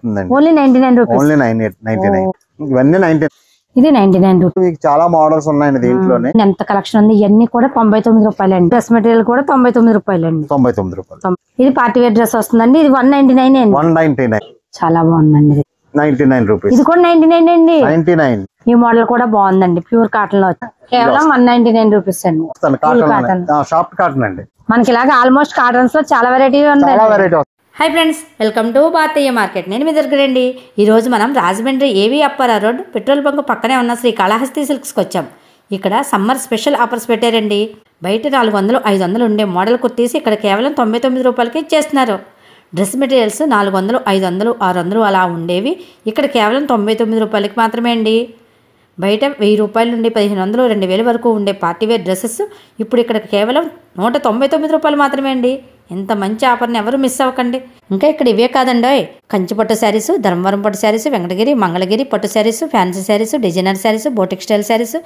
పడుతుందండి. Only 99 rupees. Only 99. ఇవన్నీ 99. ఇది 99 రూపీస్. మీకు చాలా మోడల్స్ ఉన్నాయండి దీంట్లోనే. ఎంత కలెక్షన్ ఉంది. ఇవన్నీ కూడా 99 రూపాయలండి. డ్రెస్ మెటీరియల్ కూడా 99 రూపాయలండి. 99 రూపాయలు. ఇది పార్టీ వేర్ డ్రెస్ వస్తుందండి. ఇది 199 అండి. 199. చాలా బాగుందండి. 99 రూపీస్. ఇది కూడా 99 అండి. 99. ఈ మోడల్ కూడా బాగుందండి. ప్యూర్ కాటన్ లో కేవలం 199 రూపీస్ అండి. సాఫ్ట్ కాటన్ అండి. మనకి ఇలాగ ఆల్మోస్ట్ కాటన్స్ లో చాలా వెరైటీ ఉంది. Hi friends, welcome to Bharatiya market. నేను మీ దగ్గరండి. ఈరోజు మనం రాజమండ్రి ఏవి అప్పారా రోడ్ పెట్రోల్ బంక్ పక్కనే ఉన్న శ్రీ కాళహస్తి సిల్క్స్కి వచ్చాం. ఇక్కడ సమ్మర్ స్పెషల్ ఆఫర్స్ పెట్టారండి. బయట 400, 500 ఉండే మోడల్ కుర్తీసి ఇక్కడ కేవలం 99 రూపాయలకి ఇచ్చేస్తున్నారు. డ్రెస్ మెటీరియల్స్ 400, 500, 600 అలా ఉండేవి ఇక్కడ కేవలం 99 రూపాయలకి మాత్రమే అండి. బయట 1000 రూపాయల నుండి 1500, 2000 వరకు ఉండే పార్టీవేర్ డ్రెస్సెస్ ఇప్పుడు ఇక్కడ కేవలం 199 రూపాయలు మాత్రమే అండి. ఇంత మంచి ఆఫర్ని ఎవరు మిస్ అవ్వకండి. ఇంకా ఇక్కడ ఇవే కాదండి, కంచి పట్టు శారీస్, ధర్మవరం పట్టు శారీస్, వెంకటగిరి, మంగళగిరి పట్టు saris, fancy saris, designer saris, boutique style saris,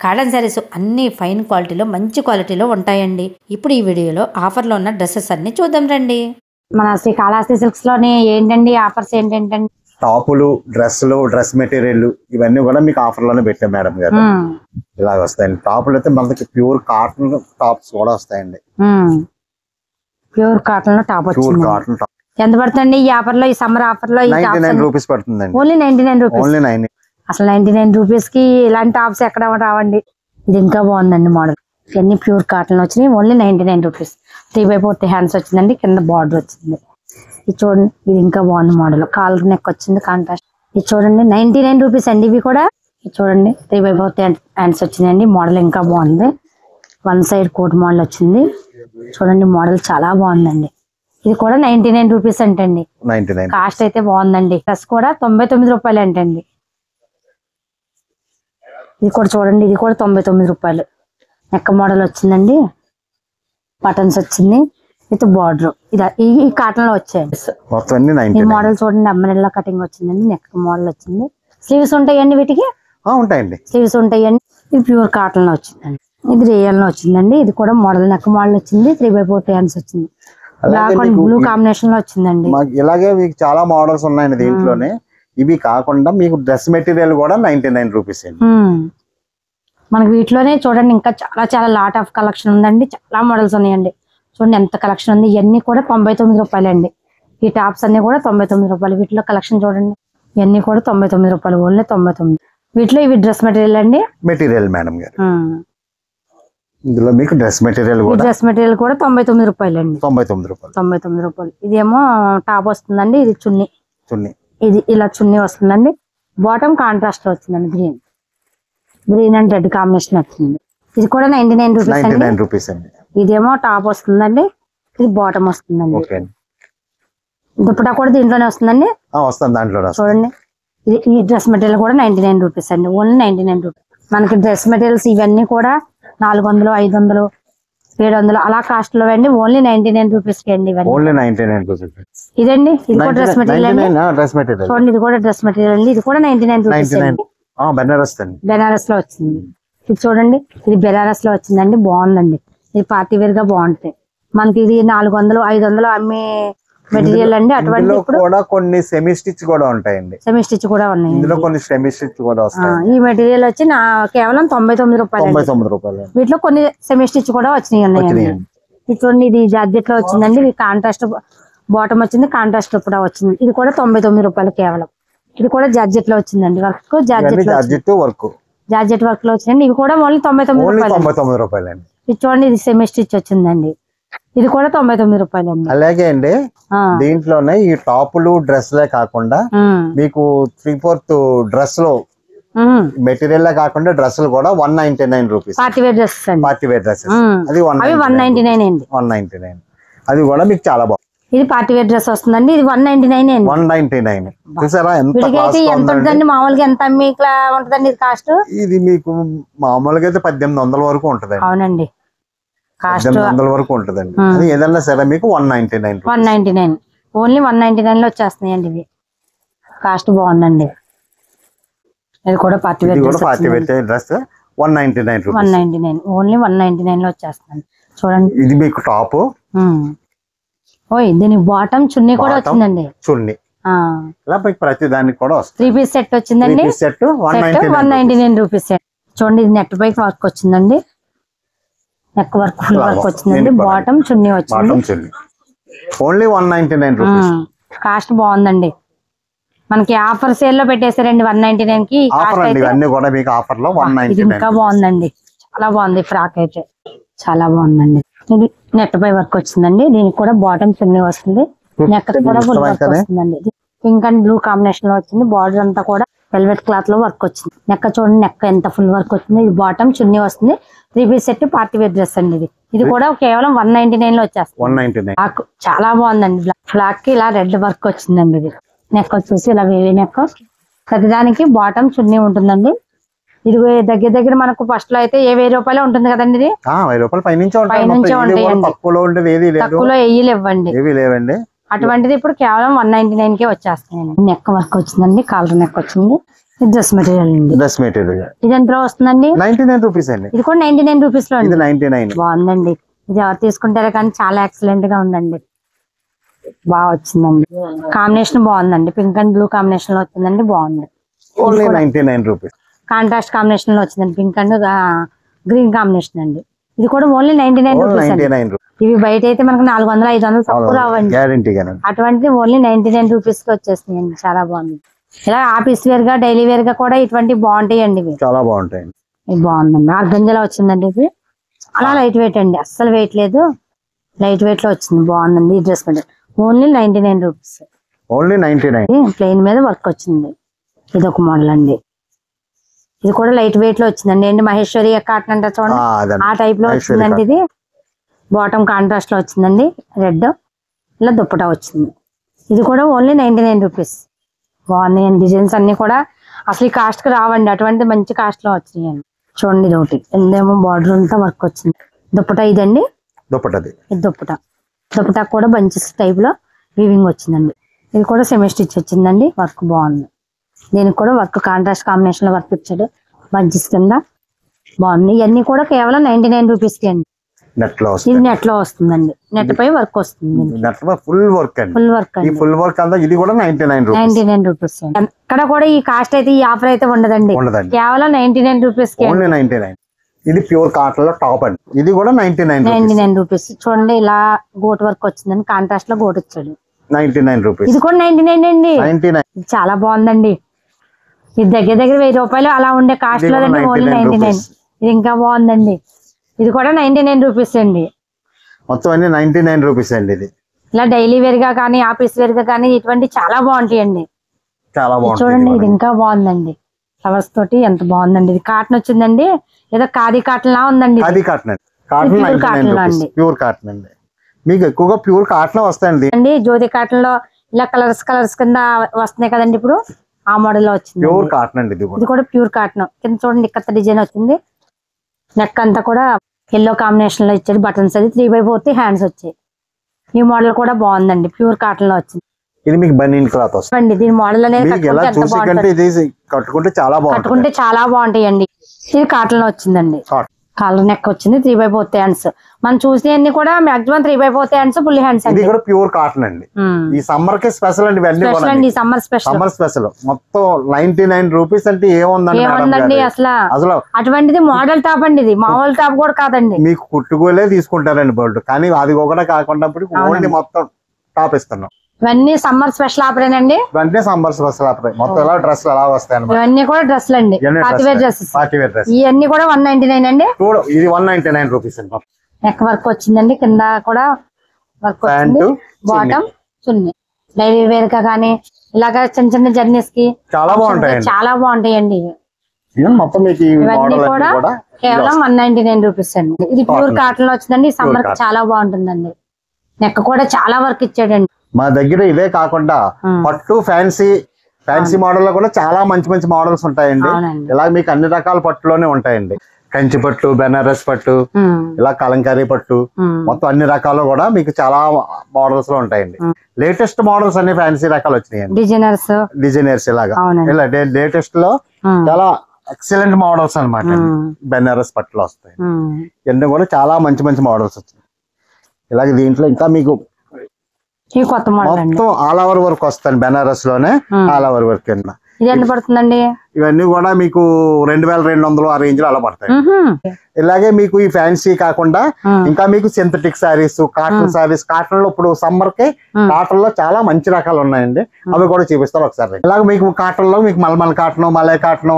cotton saris అన్ని ఫైన్ క్వాలిటీలో మంచి క్వాలిటీలో ఉంటాయండి. ఇప్పుడు ఈ వీడియోలో ఆఫర్లో ఉన్న డ్రెస్సెస్ అన్ని చూద్దాం రండి. మన శ్రీ కాళహస్తి సిల్క్స్ లోనే ఏంటండి ఆఫర్స్ ఏంటంటే టాపులు, డ్రెస్సులు, డ్రెస్ మెటీరియల్ ఇవన్నీ కూడా మీకు ఆఫర్ లోనే పెట్టాం మేడం గారు. ఇలాగ వస్తాయండి. టాపులు అయితే మనకి ప్యూర్ కాటన్ టాప్స్ కూడా వస్తాయండి. ప్యూర్ కాటన్ లో టాప్ వచ్చింది. కాటన్ టాప్ ఎంత పడుతుంది ఈ ఆఫర్ లో? ఈ సమ్మర్ ఆఫర్ లో 99 రూపీస్ పడుతుందండి. Only 99 rupees. ఓన్లీ 99. అసలు 99 రూపీస్ కి ఇలాంటి టాప్స్ ఎక్కడ రావండి. ఇది ఇంకా బాగుందండి మోడల్. ఇవన్నీ ప్యూర్ కాటన్ వచ్చినాయి. Only 99 rupees. 3/4 హ్యాండ్స్ వచ్చిందండి. కింద బార్డర్ వచ్చింది. ఇది చూడండి, ఇది ఇంకా బాగుంది మోడల్. కాలర్ నెక్ వచ్చింది కాంట్రాస్ట్. ఇది చూడండి 99 రూపీస్ అండి. ఇవి కూడా ఇది చూడండి 3/4 హ్యాండ్స్ వచ్చిందండి. మోడల్ ఇంకా బాగుంది. వన్ సైడ్ కోట్ మోడల్ వచ్చింది. చూడండి మోడల్ చాలా బాగుందండి. ఇది కూడా 99 రూపీస్ అంటండి. కాస్ట్ అయితే బాగుందండి. డ్రెస్ కూడా 99 రూపాయలు అంటండి. ఇది కూడా చూడండి, ఇది కూడా 99 రూపాయలు. నెక్ మోడల్ వచ్చిందండి. బటన్స్ వచ్చింది విత్ బార్డర్. ఈ కాటన్ లో వచ్చాయండి. ఈ మోడల్ చూడండి అంబ్రెల్లా కటింగ్ వచ్చిందండి. నెక్ మోడల్ వచ్చింది. స్లీవ్స్ ఉంటాయండి వీటికి. ఉంటాయండి, స్లీవ్స్ ఉంటాయండి. ఇది ప్యూర్ కాటన్ లో వచ్చిందండి. ఇది రియల్ లో వచ్చిందండి. ఇది కూడా మోడల్ నెక్ మోడల్ వచ్చింది. 3/4 హ్యాండ్స్ వచ్చింది. బ్లాక్ అండ్ బ్లూ కాంబినేషన్ లో వచ్చిందండి. ఇలాగే మీకు చాలా మోడల్స్ ఉన్నాయండి దీంట్లోనే. ఇవి కాకుండా మీకు డ్రెస్ మెటీరియల్ కూడా 99 రూపీస్ అండి. మనకి వీటిలోనే చూడండి ఇంకా చాలా చాలా లాట్ ఆఫ్ కలెక్షన్ ఉందండి. చాలా మోడల్స్ ఉన్నాయండి. చూడండి ఎంత కలెక్షన్ ఉంది. ఇవన్నీ కూడా 99 రూపాయలు అండి. ఈ టాప్స్ అన్ని కూడా 99 రూపాయలు. వీటిలో కలెక్షన్ చూడండి, ఇవన్నీ కూడా 99 రూపాయలు. ఓన్లీ 99. వీటిలో ఇవి డ్రెస్ మెటీరియల్ అండి. మెటీరియల్ మేడం గారు. ఇందులో మీకు డ్రెస్ మెటీరియల్ కూడా 99 రూపాయలు అండి. 99 రూపాయలు. ఇదేమో టాప్ వస్తుందండి. ఇది చున్నీ. ఇది ఇలా చున్నీ వస్తుందండి. బాటమ్ కాంట్రాస్ట్ లో వచ్చిందండి. గ్రీన్ అండ్ రెడ్ కాంబినేషన్ వచ్చింది. ఇది కూడా 99 రూపీస్ అండి. ఇదేమో టాప్ వస్తుందండి. ఇది బాటమ్ వస్తుందండి. దుపట్టా కూడా దీంట్లోనే వస్తుందండి. చూడండి ఈ డ్రెస్ మెటీరియల్ కూడా 99 రూపీస్ అండి. Only 99 rupees. మనకి డ్రెస్ మెటీరియల్స్ ఇవన్నీ కూడా 400, 500, 700 అలా కాస్ట్ లో అండి. ఓన్లీ 99 రూపీస్ కి అండి. ఇదండి ఇది కూడా డ్రెస్ మెటీరియల్ అండి. చూడండి ఇది కూడా డ్రెస్ మెటీరియల్ అండి. ఇది కూడా 99 రూపీస్. బెనారస్ లో వచ్చింది. ఇది చూడండి, ఇది బెనారస్ లో వచ్చిందండి. బాగుందండి. ఇది పార్టీ వేర్ గా బాగుంటాయి. మనకి ఇది 400, 500 అమ్మే మెటీరియల్ అండి. అటువంటి కూడా కొన్ని సెమీ స్టిచ్ కూడా ఉంటాయండి. సెమీ స్టిచ్ కూడా ఉన్నాయి. ఇందులో కొన్ని సెమీ స్టిచ్ కూడా వస్తాయి. ఈ మెటీరియల్ వచ్చి కేవలం 99 రూపాయలు. వీటిలో కొన్ని సెమీ స్టిచ్ కూడా వచ్చినాయి. ఇది చూడండి, ఇది జార్జెట్ లో వచ్చిందండి. ఇది కాంట్రాస్ట్ బాటమ్ వచ్చింది. కాంట్రాస్ట్ కూడా వచ్చింది. ఇది కూడా 99 రూపాయలు కేవలం. ఇది కూడా జార్జెట్ లో వచ్చిందండి. వర్క్ జార్జెట్ వర్క్ లో వచ్చిందండి. ఇవి కూడా ఓన్లీ 99 రూపాయలు. ఇది చూడండి, ఇది సెమీ స్టిచ్ వచ్చిందండి. ఇది కూడా 99 రూపాయలు అండి. అలాగే అండి దీంట్లోనే ఈ టాపులు డ్రెస్లే కాకుండా మీకు 3/4 డ్రెస్ లో మెటీరియల్ కాకుండా డ్రెస్సులు కూడా 199 రూపీస్. పార్టీవేర్ డ్రెస్సెస్ అండి. పార్టీవేర్ డ్రెస్సెస్ అది 199 అండి. 199. అది కూడా మీకు చాలా బాగుంది. ఇది పార్టీవేర్ డ్రెస్ వస్తుందండి. ఇది 199 అండి. 199. చూసారా ఎంత మామూలుగా ఎంత మీకు ఉంటదండి ఇది కాస్ట్? ఇది మీకు మామూలుగా అయితే 1800 వరకు ఉంటదండి. అవునండి, 1800 వరకు ఉంటదండి. అది ఏదన్నా సరే మీకు 199. ఓన్లీ 199 లో వచ్చేస్తున్నాయండి. ఇవి కాస్ట్ బాగుందండి. ఇది కూడా పార్టీవేర్ డ్రెస్ 199. 199. ఓన్లీ 199 లో వచ్చేస్తుంది. చూడండి ఇది మీకు టాప్. దీని బాటమ్ చున్నీ కూడా వచ్చిందండి. చున్నీ ఇలా మీకు ప్రతి దానికి కూడా వస్తుంది. 3 పీస్ సెట్ వచ్చిందండి. Set 199 rupees. చూడండి ఇది నెట్ పైకి వర్క్ వచ్చిందండి. నెక్ వర్క్ ఫుల్ వర్క్ వచ్చిందండి. బాటమ్ చున్నీ వచ్చింది. Only 199 rupees. కాస్ట్ బాగుందండి. మనకి ఆఫర్ సేల్ లో పెట్టేశారండి 199 కి. ఇవన్నీ కూడా మీకు ఆఫర్ లో 199. ఇంకా బాగుందండి, చాలా బాగుంది. ఫ్రాక్ అయితే చాలా బాగుందండి. ఇది నెట్ పై వర్క్ వచ్చిందండి. దీనికి కూడా బాటమ్ చున్నీ వస్తుంది. నెక్ కూడా ఫుల్ వర్క్ వస్తుందండి. పింక్ అండ్ బ్లూ కాంబినేషన్ లో వచ్చింది. బార్డర్ అంతా కూడా వెల్వెట్ క్లాత్ లో వర్క్ వచ్చింది. నెక్ చూడండి, నెక్ ఎంత ఫుల్ వర్క్ వచ్చింది. ఇది బాటమ్ చున్నీ వస్తుంది. 3 piece set party wear dress అండి. ఇది కూడా కేవలం 199 లో వచ్చేస్తుంది. 199. చాలా బాగుందండి. ఫ్లాక్ కి ఇలా రెడ్ వర్క్ వచ్చిందండి. ఇది నెక్ వచ్చేసి ఇలా వేవి నెక్. ప్రతిదానికి బాటమ్ చున్నీ ఉంటుందండి. ఇది దగ్గర దగ్గర మనకు ఫస్ట్ లో అయితే 1000 రూపాయలు ఉంటుంది కదండి. ఇది 1000 రూపాయలు పైనుంచే తక్కువలో లేవండి. అటువంటిది ఇప్పుడు కేవలం 199 కే వచ్చేస్తాయండి. నెక్ వర్క్ వచ్చిందండి. కాలర్ నెక్ వచ్చింది. ఇది డ్రెస్ మెటీరియల్ అండి. ఇది ఎంతలో వస్తుందండి? 99 రూపీస్ అండి. ఇది కూడా 99 రూపీస్ లో 99. బాగుందండి. ఇది ఎవరు తీసుకుంటారో కానీ చాలా ఎక్సలెంట్ గా ఉందండి. బాగా వచ్చిందండి. కాంబినేషన్ బాగుందండి. పింక్ అండ్ బ్లూ కాంబినేషన్ లో వచ్చిందండి. బాగుంది. Only 99 rupees. కాంట్రాస్ట్ కాంబినేషన్ లో వచ్చిందండి. పింక్ అండ్ గ్రీన్ కాంబినేషన్ అండి. ఇది కూడా ఓన్లీ 99 రూపీస్. ఇవి బయట అయితే మనకు 400-500 తక్కువ రావండి. అటువంటిది ఓన్లీ 99 రూపీస్ కి వచ్చేస్తున్నాయండి. చాలా బాగుంది. ఇలా ఆఫీస్ వేర్ గా డైలీ వేర్ గా కూడా ఇటువంటి బాగుంటాయండి. ఇవి చాలా బాగుంటాయి. ఇది బాగుందండి. ఆర్గంజాలో వచ్చిందండి. ఇది అలా లైట్ వెయిట్ అండి. అస్సలు వెయిట్ లేదు. లైట్ వెయిట్ లో వచ్చింది. బాగుందండి. ఈ dress material only 99 rupees. Only 99. Plain మీద వర్క్ వచ్చింది. ఇది ఒక మోడల్ అండి. ఇది కూడా లైట్ వెయిట్ లో వచ్చిందండి. ఏంటి మహేశ్వరి కాటన్ అంటే చూడండి, ఆ టైప్ లో వచ్చిందండి. ఇది బాటమ్ కాంట్రాస్ట్ లో వచ్చిందండి. రెడ్ ఇలా దుప్పటా వచ్చింది. ఇది కూడా ఓన్లీ 99 రూపీస్. బాగున్నాయండి. డిజైన్స్ అన్ని కూడా అసలు ఈ కాస్ట్ కి రావండి. అటువంటి మంచి కాస్ట్ లో వచ్చినాయండి. చూడండి ఇది ఒకటి. ఎందేమో బార్డర్ అంతా వర్క్ వచ్చింది. దుప్పటా ఇదండి. ఇది దుప్పటా కూడా బంచెస్ టైప్ లో వీవింగ్ వచ్చిందండి. ఇది కూడా సెమీ స్టిచ్ వచ్చిందండి. వర్క్ బాగుంది. దీనికి కూడా వర్క్ కాంట్రాస్ట్ కాంబినేషన్ లో వర్క్ ఇచ్చాడు. బంచెస్ కింద బాగుంది. ఇవన్నీ కూడా కేవలం 99 రూపీస్ కి అండి. ఇది నెట్ లో వస్తుందండి. నెట్ పై వర్క్ వస్తుంది. ఫుల్ వర్క్ అండి. ఫుల్ వర్క్ అంతా ఇది కూడా 99 రూపీస్. ఇక్కడ కూడా ఈ కాస్ట్ అయితే ఈ ఆఫర్ అయితే ఉండదండి. కేవలం 99 రూపీస్ కి. 99. ఇది ప్యూర్ కాటన్ లో టాప్ అండి. ఇది కూడా 99 రూపీస్. చూడండి ఇలా గోట్ వర్క్ వచ్చిందండి. కాంట్రాస్ట్ లో గోట్ ఇచ్చాడు. 99 రూపీస్. ఇది కూడా 99 అండి. 99. చాలా బాగుందండి. ఇది దగ్గర దగ్గర 1000 రూపాయలు అలా ఉండే కాస్ట్ లో ఓన్లీ 99. ఇది ఇంకా బాగుందండి. ఇది కూడా 99 రూపీస్ అండి. మొత్తం అన్ని 99 రూపీస్ అండి. ఇది ఇలా డైలీ వేర్ గా కానీ ఆఫీస్ వేర్ గా కానీ ఇటువంటి చాలా బాగుంటాయండి. చాలా బాగుంది. చూడండి ఇది ఇంకా బాగుందండి. ఫ్లవర్స్ తోటి ఎంత బాగుందండి. ఇది కాటన్ వచ్చిందండి. ఏదో ఖాదీ కాటన్ లా ఉందండి. ప్యూర్ కాటన్ అండి. మీకు ఎక్కువగా ప్యూర్ కాటన్ వస్తాయండి. జ్యోతి కాటన్ లో ఇలా కలర్స్ కింద వస్తున్నాయి కదండి. ఇప్పుడు ఆ మోడల్ లో వచ్చింది. ప్యూర్ కాటన్ అండి. ఇది కూడా ప్యూర్ కాటన్. కింద చూడండి ఇక్కడ డిజైన్ వచ్చింది. నెక్ అంతా కూడా ఎల్లో కాంబినేషన్ లో ఇచ్చాడు. బటన్స్ అది 3/4 హ్యాండ్స్ వచ్చాయి. ఈ మోడల్ కూడా బాగుందండి. ప్యూర్ కాటన్ లో వచ్చింది. ఇది మీకు బనీన్ క్లాత్ వస్తుంది. దీని మోడల్ అనేది కట్టుకుంటే చాలా బాగుంటాయండి. ఇది కాటన్ లో వచ్చిందండి. కాలర్ నెక్ వచ్చింది. 3/4 హ్యాండ్స్. మనం చూసే అన్ని కూడా మాక్సిమం 3/4 హ్యాండ్స్ ఫుల్ హ్యాండ్స్. ఇది కూడా ప్యూర్ కాటన్ అండి. ఈ సమ్మర్ కి స్పెషల్ అండి. సమ్మర్ స్పెషల్ మొత్తం 99 రూపీస్ అంటే ఏముందండి అసలు. అటువంటిది మోడల్ టాప్ అండి. ఇది మామూలు టాప్ కూడా కాదండి. మీకు కుట్టుకోలే తీసుకుంటారండి బోల్డ్. కానీ అది ఒకటే కాకుండా ఓన్లీ మొత్తం టాప్ ఇస్తున్నాం. ఇవన్నీ సమ్మర్ స్పెషల్ ఆపరేనండి. ఇవన్నీ సమ్మర్ స్పెషల్ ఆపరే. మొత్తం ఎలా డ్రెస్లు ఎలా వస్తాయి. ఇవన్నీ కూడా డ్రెస్లు అండి. Party wear dresses. ఇవన్నీ కూడా 199 అండి. ఇది 199 రూపీస్ అండి. నెక్ వర్క్ వచ్చిందండి. కింద కూడా వర్క్ వచ్చింది. బాటమ్ చున్నీ డైలీ వేర్ గా కానీ ఇలాగా చిన్న చిన్న జర్నీస్ కి చాలా బాగుంటాయండి. ఇవన్నీ కూడా కేవలం 199 రూపీస్ అండి. ఇది ప్యూర్ కాటన్ లో వచ్చిందండి. సమ్మర్ కి చాలా బాగుంటుందండి. నెక్ కూడా చాలా వర్క్ ఇచ్చాడండి. మా దగ్గర ఇవే కాకుండా పట్టు ఫ్యాన్సీ మోడల్ లో కూడా చాలా మంచి మంచి మోడల్స్ ఉంటాయండి. ఇలా మీకు అన్ని రకాల పట్టులోనే ఉంటాయండి. కంచి పట్టు, బెనారస్ పట్టు, ఇలా కలంకారీ పట్టు, మొత్తం అన్ని రకాలు కూడా మీకు చాలా మోడల్స్ లో ఉంటాయండి. లేటెస్ట్ మోడల్స్ అన్ని ఫ్యాన్సీ రకాలు వచ్చినాయండి. డిజైనర్స్ ఇలాగా ఇలా లేటెస్ట్ లో చాలా ఎక్సలెంట్ మోడల్స్ అనమాట. బెనారస్ పట్టులో వస్తాయి. ఇవన్నీ కూడా చాలా మంచి మంచి మోడల్స్ వచ్చినాయి. ఇలాగే దీంట్లో ఇంకా మీకు ఈ కొత్త మోడల్ అండి. మొత్తం ఆల్ ఓవర్ వర్క్ వస్తాయి, బెనారస్ లోనే ఆల్ ఓవర్ వర్క్ కింద. ఇది ఎంత పడుతుందండి? ఇవన్నీ కూడా మీకు 2200 ఆ రేంజ్ లో అలా పడతాయి. ఇలాగే మీకు ఈ ఫ్యాన్సీ కాకుండా ఇంకా మీకు synthetic saris, cotton saris. Cotton లో ఇప్పుడు సమ్మర్ కి కాటన్ లో చాలా మంచి రకాలు ఉన్నాయండి, అవి కూడా చూపిస్తారు ఒకసారి. ఇలాగ మీకు కాటన్ లో మీకు మల్మల్ కాటన్, మలై కాటన్,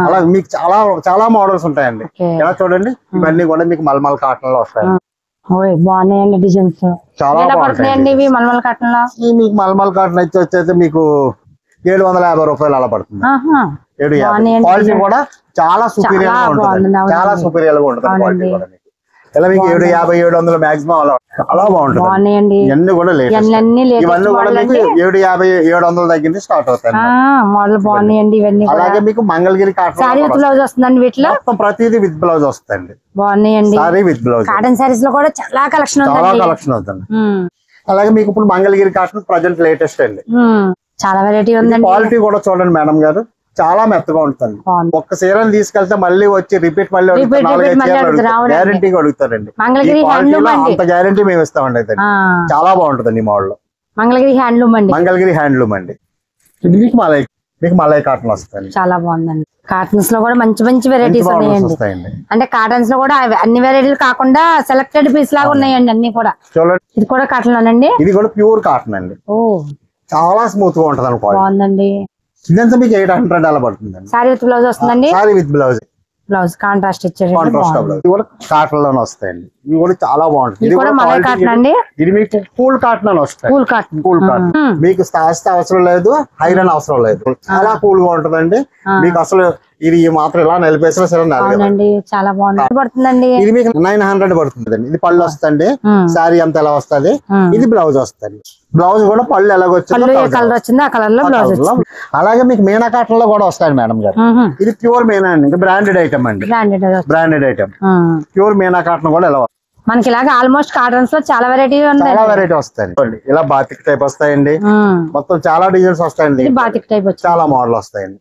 అలా మీకు చాలా చాలా మోడల్స్ ఉంటాయండి. ఇలా చూడండి, ఇవన్నీ కూడా మీకు మల్మల్ కాటన్ లో వస్తాయి. బాగున్నాయండి డిజైన్స్. చాలా బాగుంటాయండి ఇవి మల్మల్ కాటన్ లో. మీకు మల్మల్ కాటన్ వచ్చేసి మీకు 750 రూపాయలు అలా పడుతుంది. 750. క్వాలిటీ కూడా చాలా సుపీరియర్ గా ఉంటుంది, చాలా సుపీరియర్ గా ఉంటుంది క్వాలిటీ కూడా. ఇలా మీకు 750, 700 మాక్సిమం అలా చాలా బాగుంటుంది. ఇవన్నీ కూడా లేటెస్ట్, ఇవన్నీ కూడా మీకు 750, 700 దగ్గర నుంచి స్టార్ట్ అవుతాయి. మోడల్ బాగున్నాయండి ఇవన్నీ. అలాగే మీకు మంగళగిరి కాటన్ బ్లౌజ్ వస్తుందండి వీటిలో. మొత్తం ప్రతిదీ విత్ బ్లౌజ్ వస్తుంది. బాగున్నాయండి sorry with blouse. Cotton saris లో కూడా చాలా కలెక్షన్ అవుతుంది. అలాగే మీకు ఇప్పుడు మంగళగిరి కాటన్ ప్రజెంట్ లేటెస్ట్ అండి, చాలా వెరైటీ ఉందండి. క్వాలిటీ కూడా చూడండి మేడం గారు, చాలా మెత్తగా ఉంటుంది. ఒక్క చీరని తీసుకెళ్తే మళ్ళీ వచ్చి రిపీట్ మళ్ళీ గ్యారంటీగా అడుగుతారండి. అంత గ్యారంటీ మేము ఇస్తామండి. అయితే చాలా బాగుంటుంది ఈ మోడల్. మంగళగిరి హ్యాండ్లూమ్ అండి. ఇది మీకు మలై కాటన్ వస్తాయి. చాలా బాగుందండి. కాటన్స్ లో కూడా మంచి మంచి వెరైటీస్ ఉన్నాయండి. అంటే కాటన్స్ లో కూడా అన్ని వెరైటీలు కాకుండా సెలెక్టెడ్ పీస్ లాగా ఉన్నాయండి అన్ని కూడా. చూడండి, ఇది కూడా కాటన్ లోనండి. ఇది కూడా ప్యూర్ కాటన్ అండి. చాలా స్మూత్ గా ఉంటుంది అనుకో. బాగుందండి. ఇదంతా మీకు 800 అలా పడుతుందండి. సారీ విత్ బ్లౌజ్ వస్తుందండి. Sorry with blouse, blouse contrast ఇచ్చారు. ఇవి కూడా కాటన్ లోనే వస్తాయండి. ఇవి కూడా చాలా బాగుంటుంది. ఇది కూడా మలై కాటన్ అండి. ఇది మీకు కూల్ కాటన్ అని వస్తాయి. కూల్ కాటన్ మీకు స్టాస్ట్ అవసరం లేదు, ఐరన్ అవసరం లేదు, చాలా కూల్ గా ఉంటుందండి. మీకు అసలు ఇది మాత్రం ఇలా నిలిపేసిన సరే చాలా బాగుంది పడుతుందండి. ఇది మీకు 900 పడుతుంది. ఇది పళ్ళు వస్తుంది, శారీ అంతా ఎలా వస్తుంది. ఇది బ్లౌజ్ వస్తుంది. బ్లౌజ్ కూడా పళ్ళు ఎలాగొచ్చిందో కలర్ వచ్చింది ఆ కలర్ లో బ్లౌజ్. అలాగే మీకు మీనా కాటన్ లో కూడా వస్తాయి మేడం గారు. ఇది ప్యూర్ మీనా అండి, ఇంకా బ్రాండెడ్ ఐటమ్ అండి. Branded item pure Meena cotton కూడా ఎలా మనకి ఇలాగ ఆల్మోస్ట్ కాటన్స్ లో చాలా వెరైటీ చాలా వెరైటీ వస్తాయండి. ఇలా బాతిక్ టైప్ వస్తాయండి, మొత్తం చాలా డిజైన్స్ వస్తాయండి. బాతిక్ టైప్ చాలా మోడల్ వస్తాయండి.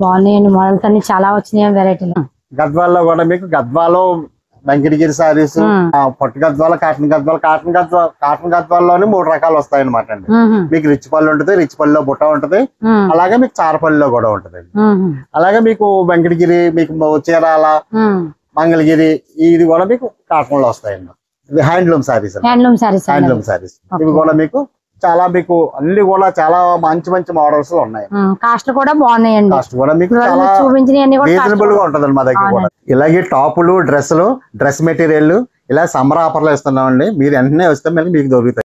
బాగున్నాయండి మోడల్స్ అన్ని చాలా వచ్చినాయి వెరైటీలు. గద్వాల్లో కూడా మీకు గద్వాలో వెంకటగిరి సారీస్, పట్టు గద్వాల, కాటన్ గద్వాల్లోనే 3 రకాలు వస్తాయి అనమాట అండి. మీకు రిచ్ పళ్ళు ఉంటుంది, రిచ్ పళ్ళులో బుట్ట ఉంటుంది, అలాగే మీకు చారపల్లిలో కూడా ఉంటుంది. అలాగే మీకు వెంకటగిరి, మీకు చీరాల, మంగళగిరి, ఇది కూడా మీకు కాటన్ లో వస్తాయండి. ఇది హ్యాండ్లూమ్ సారీస్. ఇవి కూడా మీకు చాలా మీకు అన్ని కూడా చాలా మంచి మంచి మోడల్స్ ఉన్నాయి. కాస్ట్ కూడా బాగున్నాయండి. కాస్ట్ కూడా మీకు చాలా రీజనబుల్ గా ఉంటదండి మా దగ్గర కూడా. ఇలాగే టాపులు, డ్రెస్ మెటీరియల్ ఇలా సమ్మర్ ఆఫర్లు ఇస్తున్నామండి. మీరు వెంటనే వస్తే మీకు దొరుకుతాయి.